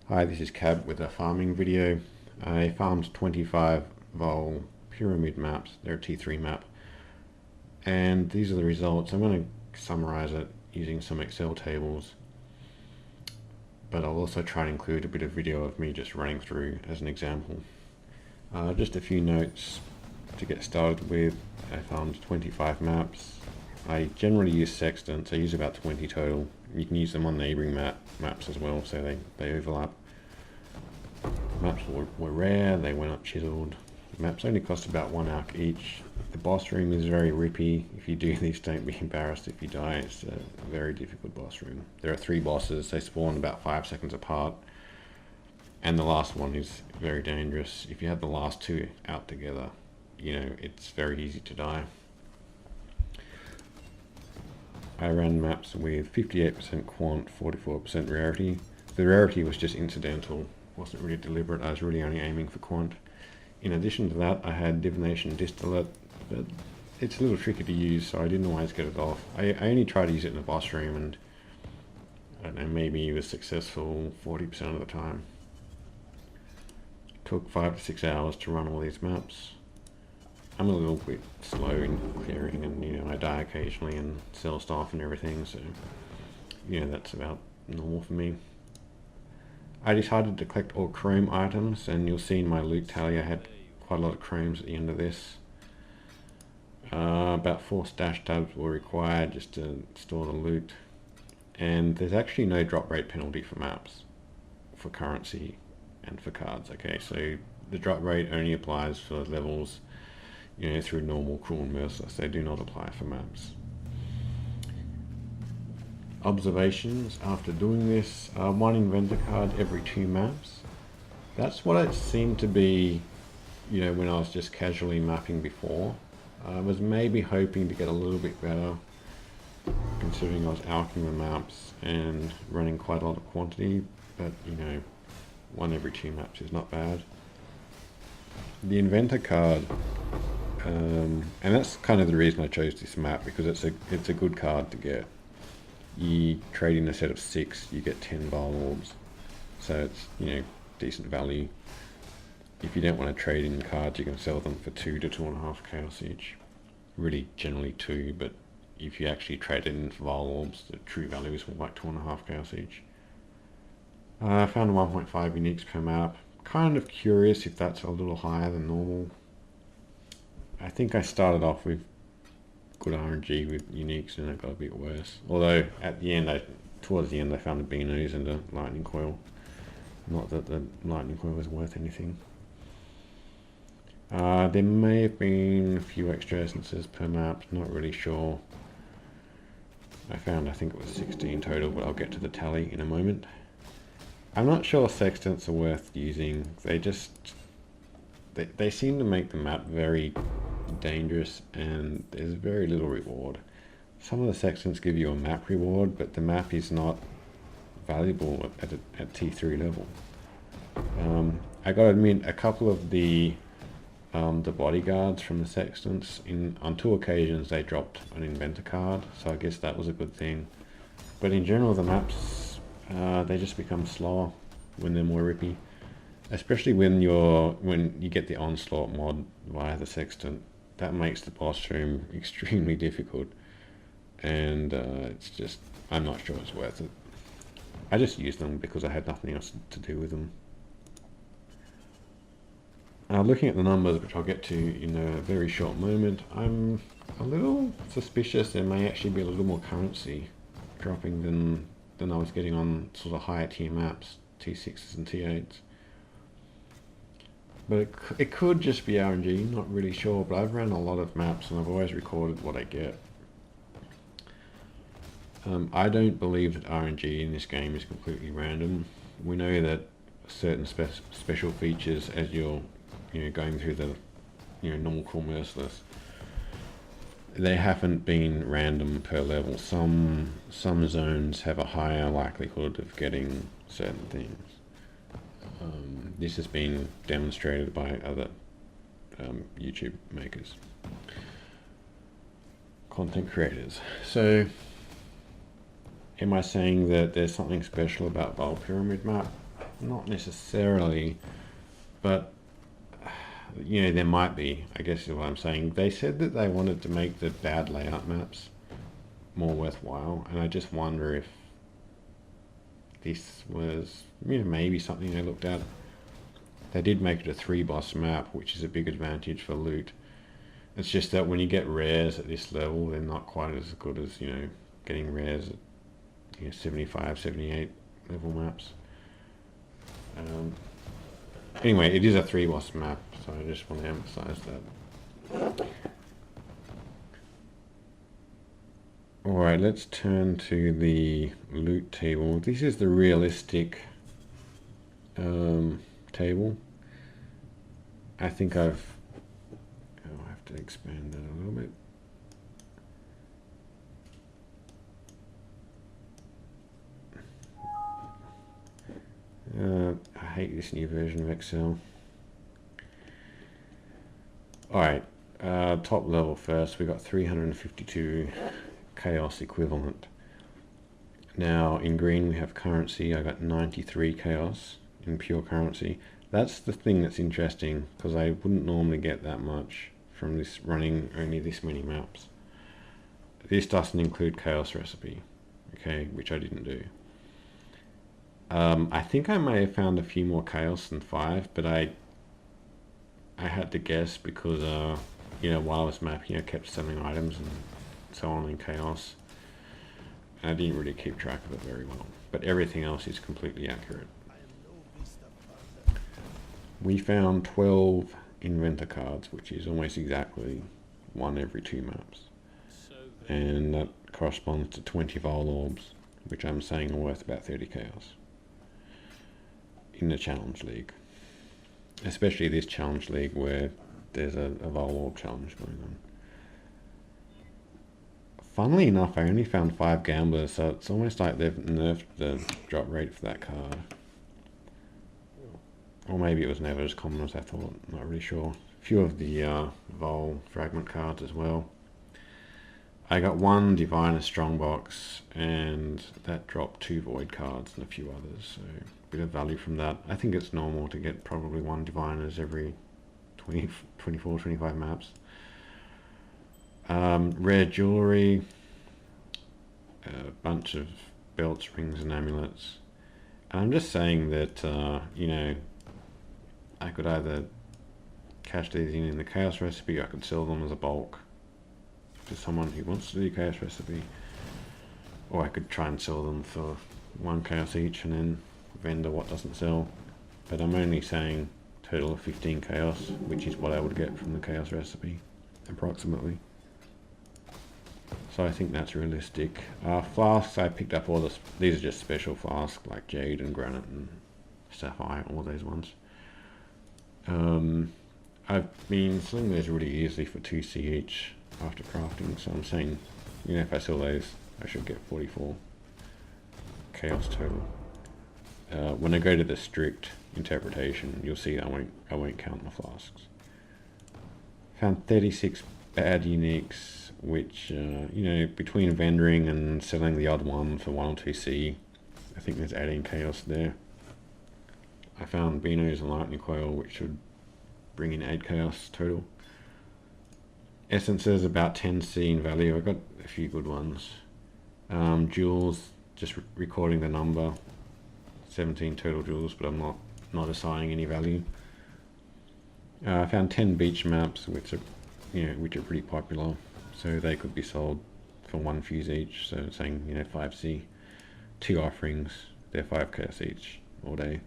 Hi, this is Cab with a farming video. I farmed 25 Vaal Pyramid maps. They're a T3 map. And these are the results. I'm going to summarize it using some Excel tables. But I'll also try and include a bit of video of me just running through as an example. Just a few notes to get started with. I farmed 25 maps. I generally use sextants. I use about 20 total. You can use them on neighboring maps as well, so they overlap. Maps were rare, they went up chiseled. Maps only cost about 1 arc each. The boss room is very rippy. If you do these, don't be embarrassed if you die. It's a very difficult boss room. There are 3 bosses. They spawn about 5 seconds apart. And the last one is very dangerous. If you have the last 2 out together, it's very easy to die. I ran maps with 58% quant, 44% rarity. The rarity was just incidental, wasn't really deliberate. I was really only aiming for quant. In addition to that, I had divination distillate, but it's a little tricky to use, so I didn't always get it off. I only tried to use it in the boss room, and I don't know, maybe it was successful 40% of the time. It took 5 to 6 hours to run all these maps. I'm a little bit slow in clearing, and I die occasionally and sell stuff and everything, so that's about normal for me. I decided to collect all chrome items, and you'll see in my loot tally I had quite a lot of chromes at the end of this. About 4 stash tabs were required just to store the loot, and there's actually no drop rate penalty for maps, for currency and for cards. Okay, so the drop rate only applies for levels through normal, cruel and merciless. They do not apply for maps. Observations after doing this: 1 inventor card every 2 maps. That's what it seemed to be when I was just casually mapping before. I was maybe hoping to get a little bit better, considering I was alching the maps and running quite a lot of quantity, but 1 every 2 maps is not bad. The inventor card, and that's kind of the reason I chose this map, because it's a good card to get. You trade in a set of 6, you get 10 Vaal orbs, so it's decent value. If you don't want to trade in cards, you can sell them for 2 to 2.5 chaos each. Really, generally 2, but if you actually trade it in for Vaal orbs, the true value is like 2.5 chaos each. I found 1.5 uniques per map. Kind of curious if that's a little higher than normal. I think I started off with good RNG with uniques, and it got a bit worse. Although at the end, towards the end, I found the Beanos and the lightning coil. Not that the lightning coil was worth anything. There may have been a few extra essences per map, not really sure. I think it was 16 total, but I'll get to the tally in a moment. I'm not sure sextants are worth using. They seem to make the map very dangerous, and there's very little reward. Some of the sextants give you a map reward, but the map is not valuable at T3 level. I gotta admit, a couple of the bodyguards from the sextants, on 2 occasions they dropped an inventor card, so I guess that was a good thing. But in general, the maps, they just become slower when they're more rippy, especially when you get the onslaught mod via the sextant. That makes the boss room extremely difficult, and I'm not sure it's worth it. I just used them because I had nothing else to do with them. Looking at the numbers, which I'll get to in a very short moment, I'm a little suspicious there may actually be a little more currency dropping than I was getting on sort of higher tier maps, T6s and T8s. But it could just be RNG, not really sure, but I've ran a lot of maps and I've always recorded what I get. I don't believe that RNG in this game is completely random. We know that certain special features, as you're going through the normal, cool, merciless, they haven't been random per level. Some zones have a higher likelihood of getting certain things. This has been demonstrated by other YouTube makers, content creators. So Am I saying that there's something special about Vaal Pyramid map? Not necessarily, but you know, there might be, I guess is what I'm saying. They said that they wanted to make the bad layout maps more worthwhile, and I just wonder if this was, you know, maybe something they looked at. They did make it a 3-boss map, which is a big advantage for loot. It's just that when you get rares at this level, they're not quite as good as, you know, getting rares at, you know, 75, 78 level maps. Anyway, it is a 3-boss map, so I just want to emphasize that. Alright, let's turn to the loot table. This is the realistic table. I think I'll have to expand that a little bit. I hate this new version of Excel. Alright, top level first, we got 352 chaos equivalent. Now in green we have currency. I got 93 chaos in pure currency. That's the thing that's interesting, because I wouldn't normally get that much from this running only this many maps. This doesn't include chaos recipe, okay, which I didn't do. I think I may have found a few more chaos than 5, but I had to guess because you know, while I was mapping I kept selling items and so on in chaos. I didn't really keep track of it very well, but everything else is completely accurate. We found 12 Inventor cards, which is almost exactly 1 every 2 maps. And that corresponds to 20 Vaal orbs, which I'm saying are worth about 30 chaos in the challenge league. Especially this challenge league where there's a Vaal orb challenge going on. Funnily enough, I only found 5 gamblers, so it's almost like they've nerfed the drop rate for that card. Or maybe it was never as common as I thought, not really sure. A few of the Vaal fragment cards as well. I got 1 Diviner Strongbox, and that dropped 2 Void cards and a few others, so a bit of value from that. I think it's normal to get probably 1 Diviners every 24, 25 maps. Rare jewelry, a bunch of belts, rings and amulets. And I'm just saying that, you know, I could either cash these in the chaos recipe, I could sell them as a bulk to someone who wants to do chaos recipe, or I could try and sell them for 1 chaos each and then vendor what doesn't sell. But I'm only saying total of 15 chaos, which is what I would get from the chaos recipe, approximately. So I think that's realistic. Flasks, I picked up all this. These are just special flasks like jade and granite and sapphire, all those ones. I've been selling those really easily for 2C each after crafting, so I'm saying, you know, if I sell those, I should get 44 chaos total. When I go to the strict interpretation, you'll see I won't count my flasks. Found 36 bad uniques, which you know, between vendoring and selling the odd one for 1 or 2C, I think there's 18 chaos there. I found Beanos and Lightning Coil, which should bring in 8 chaos total. Essences about 10C in value. I got a few good ones. Jewels, just recording the number, 17 total jewels, but I'm not assigning any value. I found 10 beach maps, which are, you know, which are pretty popular, so they could be sold for 1 fuse each. So saying, you know, 5C, 2 offerings, they're 5 chaos each all day.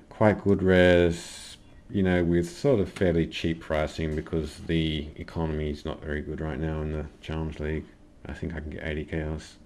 Quite good rares, you know, with sort of fairly cheap pricing because the economy is not very good right now in the challenge league. I think I can get 80 chaos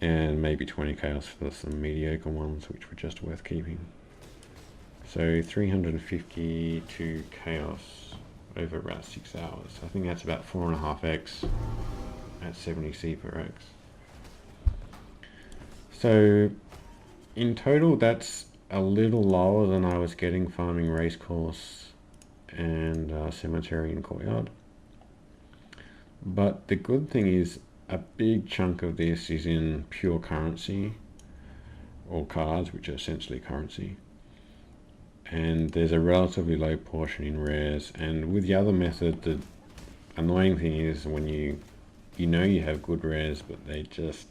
and maybe 20 chaos for some mediocre ones, which were just worth keeping. So 352 chaos over about 6 hours. I think that's about 4.5x at 70C per x. So in total, that's a little lower than I was getting farming Racecourse and Cemetery and Courtyard. But the good thing is a big chunk of this is in pure currency. or cards, which are essentially currency. And there's a relatively low portion in rares. And with the other method, the annoying thing is when you know you have good rares, but they just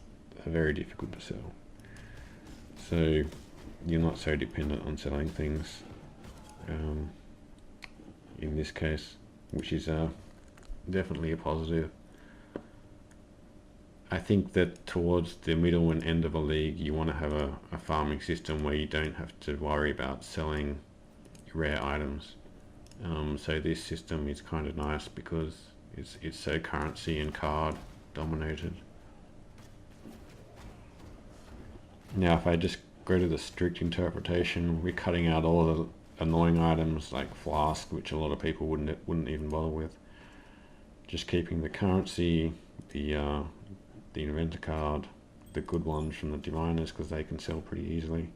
are very difficult to sell. So you're not so dependent on selling things in this case, which is definitely a positive. I think that towards the middle and end of a league, you want to have a farming system where you don't have to worry about selling rare items. So this system is kind of nice because it's so currency and card dominated. Now if I just go to the strict interpretation, we're cutting out all of the annoying items like flask, which a lot of people wouldn't even bother with. Just keeping the currency, the inventor card, the good ones from the diviners because they can sell pretty easily.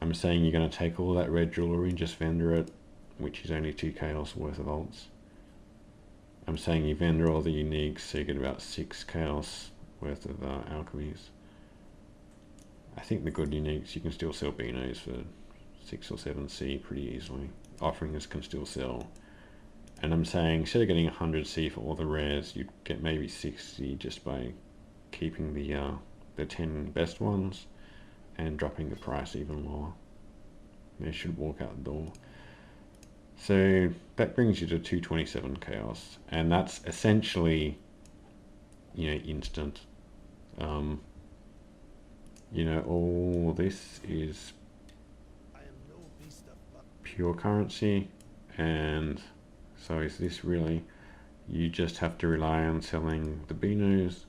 I'm saying you're going to take all that red jewelry and just vendor it, which is only 2 chaos worth of alts. I'm saying you vendor all the uniques, so you get about 6 chaos worth of alchemies. I think the good uniques, you can still sell Beanos for 6 or 7 C pretty easily. Offerings can still sell. And I'm saying instead of getting 100 C for all the rares, you'd get maybe 60 just by keeping the 10 best ones and dropping the price even lower. They should walk out the door. So that brings you to 227 chaos, and that's essentially, instant. All this is pure currency, and so is this really. You just have to rely on selling the Beanos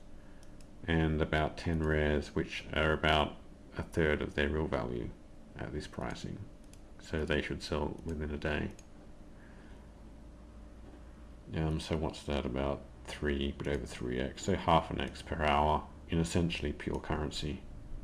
and about 10 rares, which are about a third of their real value at this pricing. So they should sell within a day. So what's that, about 3, but over 3x, so half an x per hour in essentially pure currency.